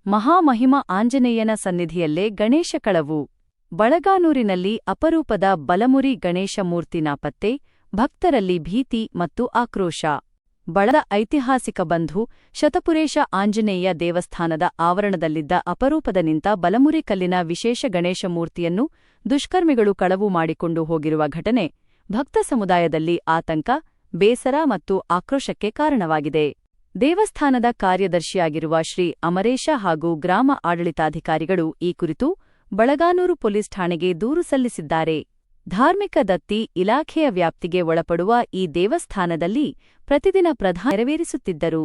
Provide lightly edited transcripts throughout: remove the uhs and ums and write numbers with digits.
ಮಹಾಮಹಿಮ ಆಂಜನೇಯನ ಸನ್ನಿಧಿಯಲ್ಲೇ ಗಣೇಶ ಕಳವು. ಬಳಗಾನೂರಿನಲ್ಲಿ ಅಪರೂಪದ ಬಲಮುರಿ ಗಣೇಶ ಮೂರ್ತಿ ನಾಪತ್ತೆ, ಭಕ್ತರಲ್ಲಿ ಭೀತಿ ಮತ್ತು ಆಕ್ರೋಶ. ಬಳದ ಐತಿಹಾಸಿಕ ಬಂಧು ಶತಪುರೇಶ ಆಂಜನೇಯ ದೇವಸ್ಥಾನದ ಆವರಣದಲ್ಲಿದ್ದ ಅಪರೂಪದ ನಿಂತ ಬಲಮುರಿ ಕಲ್ಲಿನ ವಿಶೇಷ ಗಣೇಶ ಮೂರ್ತಿಯನ್ನು ದುಷ್ಕರ್ಮಿಗಳು ಕಳವು ಮಾಡಿಕೊಂಡು ಹೋಗಿರುವ ಘಟನೆ ಭಕ್ತ ಸಮುದಾಯದಲ್ಲಿ ಆತಂಕ, ಬೇಸರ ಮತ್ತು ಆಕ್ರೋಶಕ್ಕೆ ಕಾರಣವಾಗಿದೆ. ದೇವಸ್ಥಾನದ ಕಾರ್ಯದರ್ಶಿಯಾಗಿರುವ ಶ್ರೀ ಅಮರೇಶ ಹಾಗೂ ಗ್ರಾಮ ಆಡಳಿತಾಧಿಕಾರಿಗಳು ಈ ಕುರಿತು ಬಳಗಾನೂರು ಪೊಲೀಸ್ ಠಾಣೆಗೆ ದೂರು ಸಲ್ಲಿಸಿದ್ದಾರೆ. ಧಾರ್ಮಿಕ ದತ್ತಿ ಇಲಾಖೆಯ ವ್ಯಾಪ್ತಿಗೆ ಒಳಪಡುವ ಈ ದೇವಸ್ಥಾನದಲ್ಲಿ ಪ್ರತಿದಿನ ಪ್ರಧಾನ ನೆರವೇರಿಸುತ್ತಿದ್ದರು.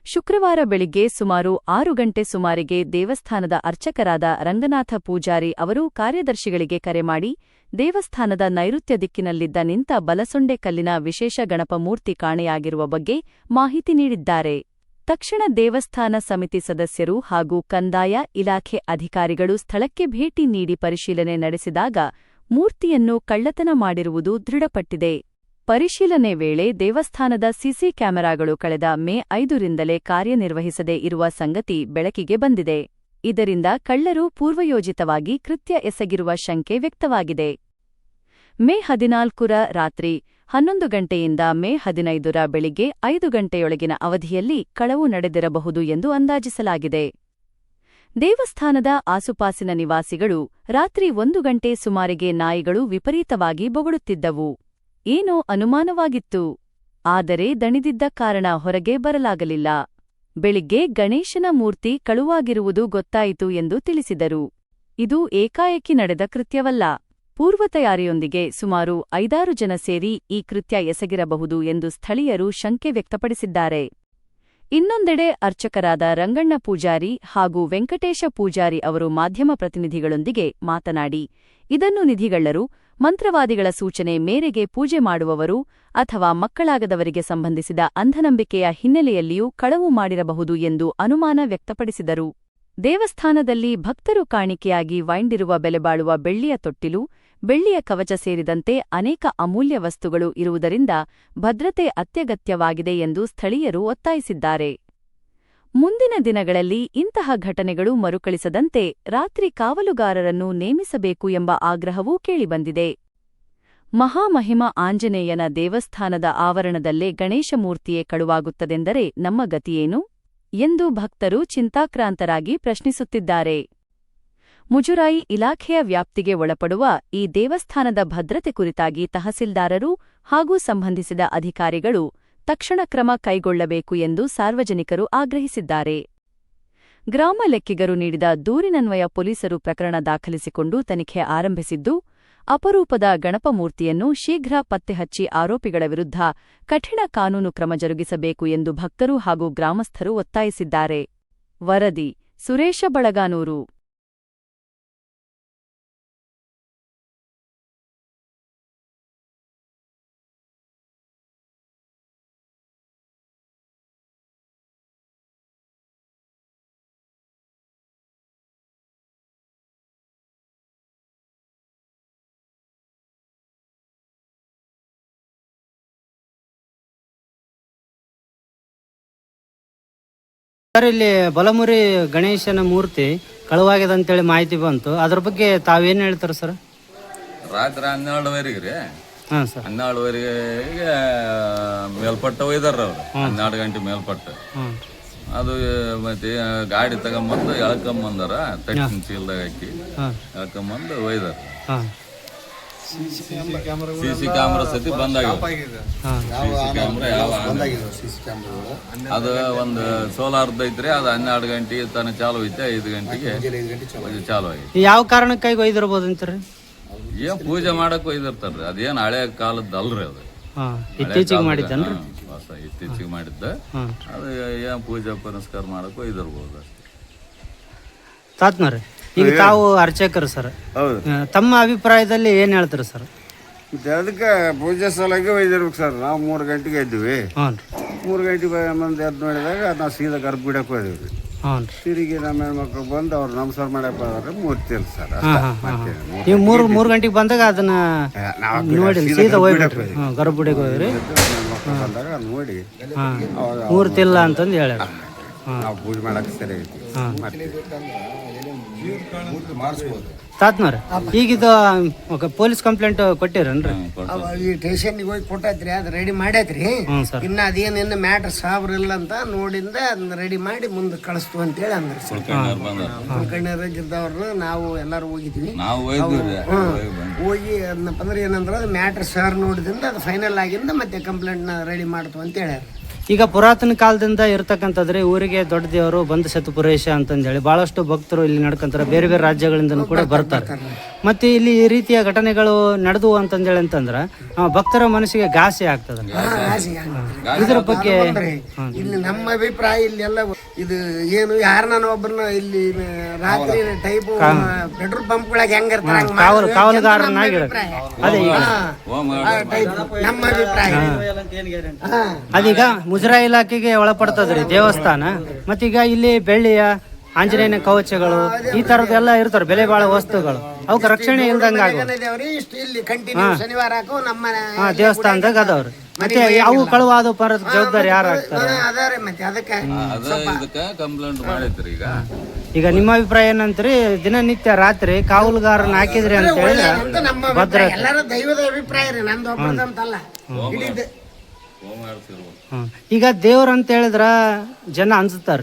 ಶುಕ್ರವಾರ ಬೆಳಿಗ್ಗೆ ಸುಮಾರು 6 ಗಂಟೆ ಸುಮಾರಿಗೆ ದೇವಸ್ಥಾನದ ಅರ್ಚಕರಾದ ರಂಗನಾಥ ಪೂಜಾರಿ ಅವರು ಕಾರ್ಯದರ್ಶಿಗಳಿಗೆ ಕರೆ ಮಾಡಿ ದೇವಸ್ಥಾನದ ನೈಋತ್ಯ ದಿಕ್ಕಿನಲ್ಲಿದ್ದ ನಿಂತ ಬಲಸೊಂಡೆ ಕಲ್ಲಿನ ವಿಶೇಷ ಗಣಪ ಮೂರ್ತಿ ಕಾಣೆಯಾಗಿರುವ ಬಗ್ಗೆ ಮಾಹಿತಿ ನೀಡಿದ್ದಾರೆ. ತಕ್ಷಣ ದೇವಸ್ಥಾನ ಸಮಿತಿ ಸದಸ್ಯರು ಹಾಗೂ ಕಂದಾಯ ಇಲಾಖೆ ಅಧಿಕಾರಿಗಳು ಸ್ಥಳಕ್ಕೆ ಭೇಟಿ ನೀಡಿ ಪರಿಶೀಲನೆ ನಡೆಸಿದಾಗ ಮೂರ್ತಿಯನ್ನು ಕಳ್ಳತನ ಮಾಡಿರುವುದು ದೃಢಪಟ್ಟಿದೆ. ಪರಿಶೀಲನೆ ವೇಳೆ ದೇವಸ್ಥಾನದ ಸಿಸಿ ಕ್ಯಾಮೆರಾಗಳು ಕಳೆದ ಮೇ 5ರಿಂದಲೇ ಕಾರ್ಯನಿರ್ವಹಿಸದೇ ಇರುವ ಸಂಗತಿ ಬೆಳಕಿಗೆ ಬಂದಿದೆ. ಇದರಿಂದ ಕಳ್ಳರು ಪೂರ್ವಯೋಜಿತವಾಗಿ ಕೃತ್ಯ ಎಸಗಿರುವ ಶಂಕೆ ವ್ಯಕ್ತವಾಗಿದೆ. ಮೇ 14ರ ರಾತ್ರಿ 11 ಗಂಟೆಯಿಂದ ಮೇ 15ರ ಬೆಳಿಗ್ಗೆ 5 ಗಂಟೆಯೊಳಗಿನ ಅವಧಿಯಲ್ಲಿ ಕಳವು ನಡೆದಿರಬಹುದು ಎಂದು ಅಂದಾಜಿಸಲಾಗಿದೆ. ದೇವಸ್ಥಾನದ ಆಸುಪಾಸಿನ ನಿವಾಸಿಗಳು ರಾತ್ರಿ 1 ಗಂಟೆ ಸುಮಾರಿಗೆ ನಾಯಿಗಳು ವಿಪರೀತವಾಗಿ ಬೊಗಳುತ್ತಿದ್ದವು. ಏನೋ ಅನುಮಾನವಾಗಿತ್ತು. ಆದರೆ ದಣಿದಿದ್ದ ಕಾರಣ ಹೊರಗೆ ಬರಲಾಗಲಿಲ್ಲ. ಬೆಳಿಗ್ಗೆ ಗಣೇಶನ ಮೂರ್ತಿ ಕಳುವಾಗಿರುವುದು ಗೊತ್ತಾಯಿತು ಎಂದು ತಿಳಿಸಿದರು. ಇದು ಏಕಾಏಕಿ ನಡೆದ ಕೃತ್ಯವಲ್ಲ. ಪೂರ್ವತಯಾರಿಯೊಂದಿಗೆ ಸುಮಾರು 5-6 ಜನ ಸೇರಿ ಈ ಕೃತ್ಯ ಎಸಗಿರಬಹುದು ಎಂದು ಸ್ಥಳೀಯರು ಶಂಕೆ ವ್ಯಕ್ತಪಡಿಸಿದ್ದಾರೆ. ಇನ್ನೊಂದೆಡೆ ಅರ್ಚಕರಾದ ರಂಗಣ್ಣ ಪೂಜಾರಿ ಹಾಗೂ ವೆಂಕಟೇಶ ಪೂಜಾರಿ ಅವರು ಮಾಧ್ಯಮ ಪ್ರತಿನಿಧಿಗಳೊಂದಿಗೆ ಮಾತನಾಡಿ, ಇದನ್ನು ನಿಧಿಗಳ್ಳರು, ಮಂತ್ರವಾದಿಗಳ ಸೂಚನೆ ಮೇರೆಗೆ ಪೂಜೆ ಮಾಡುವವರು ಅಥವಾ ಮಕ್ಕಳಾಗದವರಿಗೆ ಸಂಬಂಧಿಸಿದ ಅಂಧನಂಬಿಕೆಯ ಹಿನ್ನೆಲೆಯಲ್ಲಿಯೂ ಕಳವು ಮಾಡಿರಬಹುದು ಎಂದು ಅನುಮಾನ ವ್ಯಕ್ತಪಡಿಸಿದರು. ದೇವಸ್ಥಾನದಲ್ಲಿ ಭಕ್ತರು ಕಾಣಿಕೆಯಾಗಿ ವೈಂಡಿರುವ ಬೆಲೆಬಾಳುವ ಬೆಳ್ಳಿಯ ತೊಟ್ಟಿಲು, ಬೆಳ್ಳಿಯ ಕವಚ ಸೇರಿದಂತೆ ಅನೇಕ ಅಮೂಲ್ಯ ವಸ್ತುಗಳು ಇರುವುದರಿಂದ ಭದ್ರತೆ ಅತ್ಯಗತ್ಯವಾಗಿದೆ ಎಂದು ಸ್ಥಳೀಯರು ಒತ್ತಾಯಿಸಿದ್ದಾರೆ. ಮುಂದಿನ ದಿನಗಳಲ್ಲಿ ಇಂತಹ ಘಟನೆಗಳು ಮರುಕಳಿಸದಂತೆ ರಾತ್ರಿ ಕಾವಲುಗಾರರನ್ನು ನೇಮಿಸಬೇಕು ಎಂಬ ಆಗ್ರಹವೂ ಕೇಳಿಬಂದಿದೆ. ಮಹಾಮಹಿಮ ಆಂಜನೇಯನ ದೇವಸ್ಥಾನದ ಆವರಣದಲ್ಲೇ ಗಣೇಶ ಮೂರ್ತಿಯೇ ಕಳುವಾಗುತ್ತದೆಂದರೆ ನಮ್ಮ ಗತಿಯೇನು ಎಂದು ಭಕ್ತರು ಚಿಂತಾಕ್ರಾಂತರಾಗಿ ಪ್ರಶ್ನಿಸುತ್ತಿದ್ದಾರೆ. ಮುಜುರಾಯಿ ಇಲಾಖೆಯ ವ್ಯಾಪ್ತಿಗೆ ಒಳಪಡುವ ಈ ದೇವಸ್ಥಾನದ ಭದ್ರತೆ ಕುರಿತಾಗಿ ತಹಸೀಲ್ದಾರರು ಹಾಗೂ ಸಂಬಂಧಿಸಿದ ಅಧಿಕಾರಿಗಳು ತಕ್ಷಣ ಕ್ರಮ ಕೈಗೊಳ್ಳಬೇಕು ಎಂದು ಸಾರ್ವಜನಿಕರು ಆಗ್ರಹಿಸಿದ್ದಾರೆ. ಗ್ರಾಮ ಲೆಕ್ಕಿಗರು ನೀಡಿದ ದೂರಿನನ್ವಯ ಪೊಲೀಸರು ಪ್ರಕರಣ ದಾಖಲಿಸಿಕೊಂಡು ತನಿಖೆ ಆರಂಭಿಸಿದ್ದು, ಅಪರೂಪದ ಗಣಪ ಮೂರ್ತಿಯನ್ನು ಶೀಘ್ರ ಪತ್ತೆಹಚ್ಚಿ ಆರೋಪಿಗಳ ವಿರುದ್ಧ ಕಠಿಣ ಕಾನೂನು ಕ್ರಮ ಜರುಗಿಸಬೇಕು ಎಂದು ಭಕ್ತರು ಹಾಗೂ ಗ್ರಾಮಸ್ಥರು ಒತ್ತಾಯಿಸಿದ್ದಾರೆ. ವರದಿ ಸುರೇಶ ಬಳಗಾನೂರು. ಸರ್, ಇಲ್ಲಿ ಬಲಮುರಿ ಗಣೇಶನ ಮೂರ್ತಿ ಕಳುವಾಗಿದೆ ಅಂತೇಳಿ ಮಾಹಿತಿ ಬಂತು. ಅದ್ರ ಬಗ್ಗೆ ತಾವೇನು ಹೇಳ್ತಾರೆ ಸರ್? ರಾತ್ರಿ 12ವರೆಗೆ ರೀ. ಹಾಂ ಸರ್. 12ವರೆಗೆ ಮೇಲ್ಪಟ್ಟ ಒಯ್ದಾರ ಅವ್ರು. 12 ಗಂಟೆ ಮೇಲ್ಪಟ್ಟ. ಅದು ಮತ್ತೆ ಗಾಡಿ ತಗೊಂಬಂದು ಎಳ್ಕೊಂಬಂದಾರ, ತಟ್ಟಿನ ಚೀಲದಾಗ ಹಾಕಿ ಎಳ್ಕೊಂಬಂದು ಒಯ್ದಾರ. ಸಿಸಿ ಕ್ಯಾಮ್ರಾ ಸತಿ ಬಂದಾಗಿವೆ. ಅದು ಒಂದು ಸೋಲಾರ್ದ ಐತ್ರಿ. ಅದು 12 ಗಂಟೆಗೆ ತನಕ ಚಾಲು ಐತೆ. 5 ಗಂಟೆಗೆ ಚಾಲು ಆಗಿದೆ. ಯಾವ ಕಾರಣಕ್ಕಾಗಿ ಒಯ್ದಿರ್ಬೋದು ಅಂತೀರಿ? ಏನ್ ಪೂಜೆ ಮಾಡಕ್ ಒಯ್ದಿರ್ತಾರ್ರಿ. ಅದೇನ್ ಹಳೆ ಕಾಲದ ಅಲ್ರಿ. ಅದು ಇತ್ತೀಚೆಗೆ ಮಾಡಿದ್ದನ್ರಿ. ಇತ್ತೀಚೆಗೆ ಮಾಡಿದ್ದ. ಅದು ಏನ್ ಪೂಜೆ ಪುನಸ್ಕಾರ ಮಾಡಕ್ ಒಯ್ದಿರ್ಬೋದು ಅಷ್ಟೇ. ತಾತ್ನವ್ರಿ, ಈಗ ತಾವು ಅರ್ಚಕರು ಸರ್, ತಮ್ಮ ಅಭಿಪ್ರಾಯದಲ್ಲಿ ಏನ್ ಹೇಳ್ತಾರೆ ಸರ್? ಅದಕ್ಕೆ ಪೂಜೆ ಸಲುವಾಗಿ ಒಯ್ದಿರ್ಬೇಕು ಸರ್. ನಾವು 3 ಗಂಟೆಗೆ ಇದ್ವಿ. 3 ಗಂಟೆಗೆ ಮಂದಿ ಎದ್ದು ನೋಡಿದಾಗ ನಾವು ಸೀದಾ ಗರ್ಭಗುಡಿಯಕ್ಕೆ ಹೋದಿವ್ರಿ. ತಿರುಗಿ ನಮ್ಮ ಹೆಣ್ಮಕ್ಳು ಬಂದು ಅವ್ರು ನಮಸ್ಕಾರ ಮಾಡಕ್ಕೆ ಹೋದ್ರೆ ಮೂರ್ತಿ ಇಲ್ಲ ಸರ್. ನೀವು 3 ಗಂಟೆಗೆ ಬಂದಾಗ ಅದನ್ನ ನೋಡಿ ಸೀದಾ ಹೋಗ್ಬಿಟ್ರಿ ಗರ್ಭಗುಡಿಗೆ ಹೋದ್ರಿ. ಬಂದಾಗ ನೋಡಿ ಮೂರ್ತಿ ಇಲ್ಲ ಅಂತಂದು ಹೇಳ್ಯಾರ. ನಾವು ಪೂಜೆ ಮಾಡಕ್ಕೆ ಸರಿ ಐತಿ ಮಾಡಿಸ್ಬೋದು. ತಾತ್ನವ್ರ ಈಗ ಇದು ಪೊಲೀಸ್ ಕಂಪ್ಲೇಂಟ್ ಕೊಟ್ಟಿರೇನ್ರಿ? ಈ ಸ್ಟೇಷನ್ಗೆ ಹೋಗಿ ಕೊಟ್ಟೈತ್ರಿ, ಅದು ರೆಡಿ ಮಾಡೈತ್ರಿ. ಇನ್ನ ಅದೇನೇನು ಮ್ಯಾಟ್ರ್ ಸಾಬ್ರ ಇಲ್ಲ ಅಂತ ನೋಡಿಂದ ಅದನ್ನ ರೆಡಿ ಮಾಡಿ ಮುಂದೆ ಕಳಿಸ್ತು ಅಂತೇಳಿ ಅಂದ್ರೆ ಕುಲಕರ್ಣಿಯವ್ರನ್ನ ನಾವು ಎಲ್ಲರೂ ಹೋಗಿದ್ವಿ. ಹೋಗಿ ಅದನ್ನಪ್ಪ ಅಂದ್ರೆ ಏನಂದ್ರೆ ಅದು ಮ್ಯಾಟ್ರ್ ಸರ್ ನೋಡಿದಿಂದ ಅದು ಫೈನಲ್ ಆಗಿಂದ ಮತ್ತೆ ಕಂಪ್ಲೇಂಟ್ನ ರೆಡಿ ಮಾಡ್ತು ಅಂತ ಹೇಳ್ಯಾರ. ಈಗ ಪುರಾತನ ಕಾಲದಿಂದ ಇರ್ತಕ್ಕಂಥದ್ರಿ ಊರಿಗೆ ದೊಡ್ಡ ದೇವರು ಬಂದು ಶತಪುರೇಶ ಅಂತಂದೇಳಿ ಬಹಳಷ್ಟು ಭಕ್ತರು ಇಲ್ಲಿ ನಡ್ಕೊಂತಾರೆ, ಬೇರೆ ಬೇರೆ ರಾಜ್ಯಗಳಿಂದನೂ ಕೂಡ ಬರ್ತಾರೆ. ಮತ್ತೆ ಇಲ್ಲಿ ಈ ರೀತಿಯ ಘಟನೆಗಳು ನಡೆದು ಅಂತಂದೇಳಿ ಅಂತಂದ್ರೆ ಭಕ್ತರ ಮನಸ್ಸಿಗೆ ಘಾಸಿ ಆಗ್ತದೆ. ಇದ್ರ ಬಗ್ಗೆ ಇಲ್ಲಿ ನಮ್ಮ ಅಭಿಪ್ರಾಯ ಇಲ್ಲೆಲ್ಲ ಇದು ಏನು ಯಾರನ್ನ ಒಬ್ಬರನ್ನ ಇಲ್ಲಿ ರಾತ್ರಿ ಟೈಪ್ ಪೆಟ್ರೋಲ್ ಪಂಪ್ಗಳಾಗ ಹೆಂಗಿರ್ತಾರೆ ಕಾವಲುಗಾರನಾಗಿರುತ್ತೆ. ಅದೇ ನಮ್ಮ ಅಭಿಪ್ರಾಯ. ಅದೀಗ ಮುಜರಾಯಿ ಇಲಾಖೆಗೆ ಒಳಪಡ್ತದ್ರಿ ದೇವಸ್ಥಾನ. ಮತ್ತೀಗ ಇಲ್ಲಿ ಬೆಳ್ಳಿಯ ಆಂಜನೇಯನ ಕವಚಗಳು ಈ ತರದೆಲ್ಲ ಇರ್ತಾರ, ಬೆಲೆ ಬಾಳ ವಸ್ತುಗಳು, ಅವಕ್ಕೆ ರಕ್ಷಣೆ ಇಲ್ದಂಗ ಇಲ್ಲಿ ಕಂಟಿನ್ಯೂ ಶನಿವಾರ ನಮ್ಮ ದೇವಸ್ಥಾನದಾಗ ಅದಾವ್ರಿ. ಮತ್ತೆ ಅವು ಕಳುವಾದ ಪರದ ಜವಾಬ್ದಾರಿ ಯಾರು ಆಗ್ತಾರೆ? ಮತ್ತೆ ಅದಕ್ಕೆ ಕಂಪ್ಲೇಂಟ್ ಮಾಡಿದ್ರಿ. ಈಗ ನಿಮ್ಮ ಅಭಿಪ್ರಾಯ ಏನಂತ್ರಿ? ದಿನನಿತ್ಯ ರಾತ್ರಿ ಕಾವಲುಗಾರನ ಹಾಕಿದ್ರಿ ಅಂತ ಹೇಳಿದ್ರೆ ಭದ್ರ ಎಲ್ಲರೂ ದೈವದ ಅಭಿಪ್ರಾಯ ರೀ, ನಂದು ಒಬ್ಬರದಂತಲ್ಲ. ಈಗ ದೇವ್ರ ಅಂತ ಹೇಳಿದ್ರ ಜನ ಅನ್ಸುತ್ತಾರ,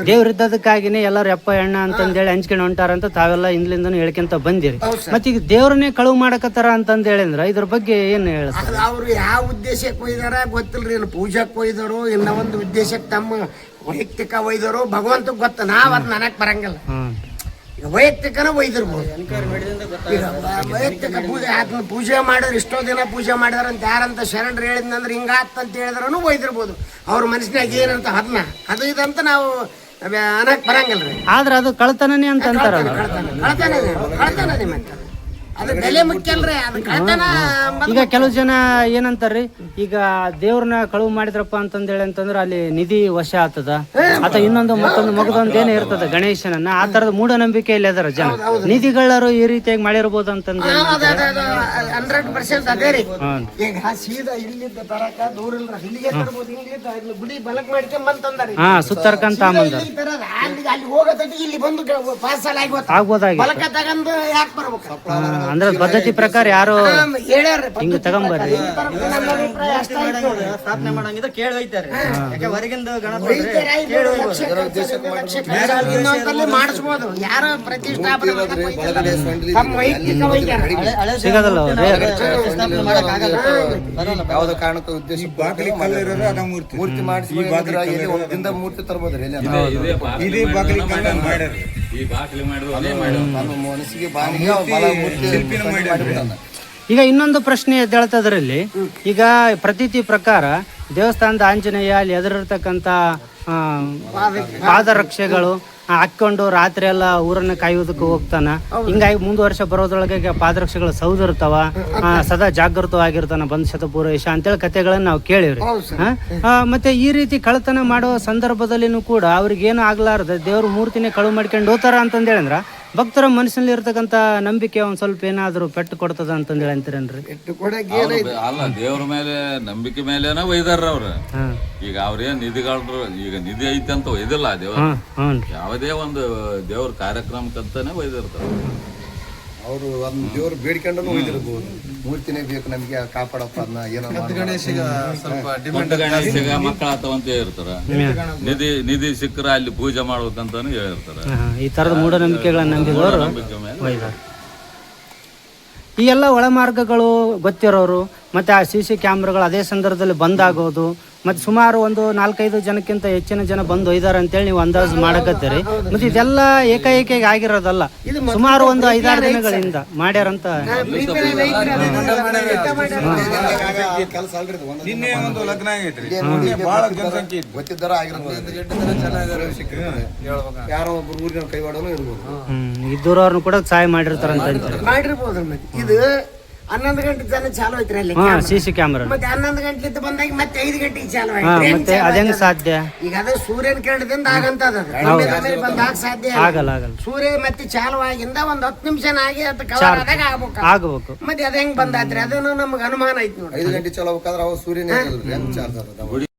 ದೇವ್ರ ಇದ್ದದಕ್ಕಾಗಿನೇ ಎಲ್ಲಾರು ಎಪ್ಪ ಎಣ್ಣ ಅಂತಂದೇಳಿ ಹಂಚ್ಕೊಂಡು ಹೊಂಟಾರಂತ ತಾವೆಲ್ಲ ಹಿಂದ್ಲಿಂದನೂ ಹೇಳ್ಕೊಂತ ಬಂದಿರಿ. ಮತ್ತೆ ಈಗ ದೇವ್ರನ್ನೇ ಕಳುವು ಮಾಡಕತ್ತಾರ ಅಂತಂದ ಹೇಳಿದ್ರ ಇದ್ರ ಬಗ್ಗೆ ಏನ್ ಹೇಳ್ತಾರೆ? ಅವ್ರು ಯಾವ ಉದ್ದೇಶಕ್ಕೆ ಒಯ್ದಾರ ಗೊತ್ತಿಲ್ರಿ, ಏನು ಪೂಜಾಕ್ ಒಯ್ದಾರೋ ಇನ್ನ ಒಂದು ಉದ್ದೇಶಕ್ಕೆ ತಮ್ಮ ವೈಯಕ್ತಿಕ ಒಯ್ದಾರೋ ಭಗವಂತಗ್ ಗೊತ್ತ. ನಾವ್ ಅದ್ ನನಗ್ ಬರಂಗಿಲ್ಲ. ಈಗ ವೈಯಕ್ತಿಕನ ಒಯ್ದಿರ್ಬೋದು. ಈಗ ವೈಯಕ್ತಿಕ ಪೂಜೆ ಅದನ್ನ ಪೂಜೆ ಮಾಡಿದ್ರೆ ಇಷ್ಟೋ ದಿನ ಪೂಜೆ ಮಾಡಿದಾರ ಅಂತ ಯಾರಂತ ಶರಣರು ಹೇಳಿದ್ನಂದ್ರೆ ಹಿಂಗಾತ್ ಅಂತ ಹೇಳಿದ್ರೂ ಒಯ್ದಿರ್ಬೋದು. ಅವ್ರ ಮನಸ್ಸಿನಾಗ ಏನಂತ ಅದನ್ನ ಅದು ಇದಂತ ನಾವು ಅನ್ನಕ್ ಬರಂಗಿಲ್ರಿ. ಆದ್ರೆ ಅದು ಕಳ್ತನನೇ ಅಂತ ಅಂತಾರಲ್ಲ. ಕಳ್ತನೇ ಮತ್ತೆ ಅದು ಬೆಲೆ ಮುಖ್ಯ ಅಲ್ರಿ, ಅದು ಕಳ್ತನ. ಈಗ ಕೆಲವು ಜನ ಏನಂತಾರ್ರಿ, ಈಗ ದೇವ್ರನ್ನ ಕಳುವು ಮಾಡಿದ್ರಪ್ಪ ಅಂತಂದೇಳಿ ಅಂತಂದ್ರೆ ಅಲ್ಲಿ ನಿಧಿ ವಶ ಆಗ್ತದ ಅಥವಾ ಇನ್ನೊಂದು ಮತ್ತೊಂದು ಮಗದೊಂದು ಏನೇ ಇರ್ತದ ಗಣೇಶನನ್ನ, ಆ ತರದ ಮೂಢನಂಬಿಕೆಯಲ್ಲಿ ಅದರ ಜನ ನಿಧಿಗಳರು ಈ ರೀತಿಯಾಗಿ ಮಾಡಿರ್ಬೋದು ಅಂತಂದ್ರೆ 100% ಅದೇ ರೀ. ಈಗ ಸೀದಾ ಇಲ್ಲಿದ್ದ ತರಕ ದೂರ ಇಲ್ರ, ಇಲ್ಲಿಗೆ ತರ್ಬೋದು. ಇಲ್ಲಿದ್ದ ಗುಡಿ ಬಲಕ್ ಮಾಡ್ಕೊಂಡ್ ಬಂತಂದ್ರಿ ಸುತ್ತರ್ಕಂತ ಅಲ್ಲಿ ಹೋಗತಟಿ ಇಲ್ಲಿ ಬಂದು ಪಾರ್ಸಲ್ ಆಗ್ಬೋದಾಗಿ ಬಲಕ ತಗೊಂಡು ಯಾಕೆ ಬರ್ಬೇಕು? ಅಂದ್ರೆ ಪದ್ಧತಿ ಪ್ರಕಾರ ಯಾರು ಹಿಂಗ ತಗೊಂಬರ್ರಿ ಸ್ಥಾಪನೆ ಮಾಡಂಗಿದ್ರೆ ಕೇಳಿ ಹೋಯ್ತಾರೆ. ಯಾಕೆ ಹೊರಗಿಂದ ಮಾಡಿಸ್ಬೋದು. ಯಾರು ಪ್ರತಿಷ್ಠಾಪನೆ ಸಿಗದಲ್ಲ ಸ್ಥಾಪನೆ ಮಾಡಕ್ ಆಗಲ್ಲ. ಯಾವ್ದೋ ಕಾರಣಕ್ಕೂ ಉದ್ದೇಶ ಮೂರ್ತಿ ಮಾಡಿಸಿ ಒಂದಿಂದ ಮೂರ್ತಿ ತರ್ಬೋದ್ರಿ. ಮನಸ್ಸಿಗೆ ಈಗ ಇನ್ನೊಂದು ಪ್ರಶ್ನೆ ಎದ್ದೇಳ್ತದ್ರಲ್ಲಿ, ಈಗ ಪ್ರತೀತಿ ಪ್ರಕಾರ ದೇವಸ್ಥಾನದ ಆಂಜನೇಯ ಅಲ್ಲಿ ಎದುರಿರ್ತಕ್ಕಂಥ ಪಾದರಕ್ಷೆಗಳು ಹಾಕೊಂಡು ರಾತ್ರಿ ಎಲ್ಲ ಊರನ್ನ ಕಾಯುವುದಕ್ಕೆ ಹೋಗ್ತಾನ. ಹಿಂಗಾಗಿ ಮುಂದುವರ್ಷ ಬರೋದ್ರೊಳಗೆ ಪಾದರಕ್ಷೆಗಳು ಸೌದಿರ್ತಾವ, ಸದಾ ಜಾಗೃತವಾಗಿರ್ತಾನ ಬಂದ್ ಶತಪೂರ್ವೇಶ ಅಂತೇಳಿ ಕಥೆಗಳನ್ನ ನಾವು ಕೇಳಿವ್ರಿ. ಮತ್ತೆ ಈ ರೀತಿ ಕಳ್ತನ ಮಾಡೋ ಸಂದರ್ಭದಲ್ಲಿನೂ ಕೂಡ ಅವ್ರಿಗೇನು ಆಗ್ಲಾರ್ದ ದೇವ್ರ ಮೂರ್ತಿನೇ ಕಳುವು ಮಾಡ್ಕೊಂಡು ಹೋಗ್ತಾರ ಅಂತಂದೇಳಿ ಅಂದ್ರ ಭಕ್ತರ ಮನಸ್ಸಿನಲ್ಲಿ ಇರ್ತಕ್ಕಂಥ ನಂಬಿಕೆ ಒಂದ್ ಸ್ವಲ್ಪ ಏನಾದ್ರು ಪೆಟ್ಟು ಕೊಡ್ತದ ಅಂತಂದೇಳಿ ಅಂತೀರೇನ್ರಿ? ಅಲ್ಲ, ದೇವ್ರ ಮೇಲೆ ನಂಬಿಕೆ ಮೇಲೆನ ಒಯ್ದಾರ ಅವ್ರ. ಈಗ ಅವ್ರೇನ್ ನಿಧಿಗಾರರು ಈಗ ನಿಧಿ ಐತೆ ಅಂತ ಒಯ್ದಿಲ್ಲ ದೇವ್ರ, ಯಾವುದೇ ಒಂದು ದೇವ್ರ ಕಾರ್ಯಕ್ರಮಕ್ಕಂತಾನೆ ಒಯ್ದಿರ್ತಾರ. ಅವರು ಅದನ್ನ ದೇವ್ರು ಬೇಡ್ಕೊಂಡು ಒಯ್ದಿರ್ಬೋದು. ಮೂರ್ತಿನೇ ಬೇಕು ನಮಗೆ ಕಾಪಾಡಪ್ಪ ಅದನ್ನ ಏನೋ ಗಣೇಶಿಗ ಮಕ್ಕಳ ಆತವಂತ ಇರ್ತಾರ. ನಿಧಿ ಸಿಕ್ಕರ ಅಲ್ಲಿ ಪೂಜೆ ಮಾಡ್ಬೇಕಂತಾನು ಹೇಳಿರ್ತಾರ. ಈ ತರದ ಮೂಢನಂಬಿಕೆಗಳನ್ನ ನಂಬಿದವರು ಈ ಎಲ್ಲ ಒಳಮಾರ್ಗಗಳು ಗೊತ್ತಿರೋರು ಮತ್ತೆ ಆ CC ಕ್ಯಾಮ್ರಾಗಳು ಅದೇ ಸಂದರ್ಭದಲ್ಲಿ ಬಂದಾಗೋದು, ಮತ್ತೆ ಸುಮಾರು ಒಂದು 4-5 ಜನಕ್ಕಿಂತ ಹೆಚ್ಚಿನ ಜನ ಬಂದು ಒಯ್ದಾರ ಅಂತೇಳಿ ನೀವು ಅಂದಾಜು ಮಾಡಕತ್ತೀರಿ. ಮತ್ತೆ ಇದೆಲ್ಲ ಏಕಾಏಕಿಗೆ ಆಗಿರೋದಲ್ಲ, ಸುಮಾರು ಒಂದು 5-6 ದಿನಗಳಿಂದ ಮಾಡ್ಯಾರಂತ. ಗೊತ್ತಿದ್ದಾರ ಯಾರೋ ಒಬ್ರು ಊರಿನ ಕೈವಾಡನು ಇರ್ಬೋದು. ಇದ್ದೂರವ್ರನ್ನ ಕೂಡ ಸಹಾಯ ಮಾಡಿರ್ತಾರಂತ ಮಾಡಿರ್ಬೋದು. ಇದು 11 ಗಂಟೆ ಜನ ಚಾಲು ಐತ್ರಿ ಅಲ್ಲಿ CC ಕ್ಯಾಮ್ರಾ. ಮತ್ತೆ 11 ಗಂಟೆ ಬಂದಾಗ ಮತ್ತೆ 5 ಗಂಟೆಗೆ ಚಾಲು ಮತ್ತೆ ಅದೇಂಗ ಸಾಧ್ಯ? ಈಗ ಅದು ಸೂರ್ಯನ ಕಿರಣದಿಂದ ಆಗಂತದ ಬಂದಾಗ ಸಾಧ್ಯ ಆಗಲ್ಲ. ಸೂರ್ಯ ಮತ್ತೆ ಚಾಲು ಆಗಿಂದ ಒಂದ್ 10 ನಿಮಿಷ ಆಗಿ ಅದು ಕವರ್ ಆದಾಗ ಆಗ್ಬೇಕು. ಮತ್ತೆ ಅದ ಹೆಂಗ್ ಬಂದಾತ್ರಿ ಅದನ್ನು ನಮ್ಗೆ ಅನುಮಾನ ಐತಿ ನೋಡಿ. 5 ಗಂಟೆ ಚಾಲು ಆಗ್ಬೇಕಾದ್ರೆ ಅವ ಸೂರ್ಯನೇ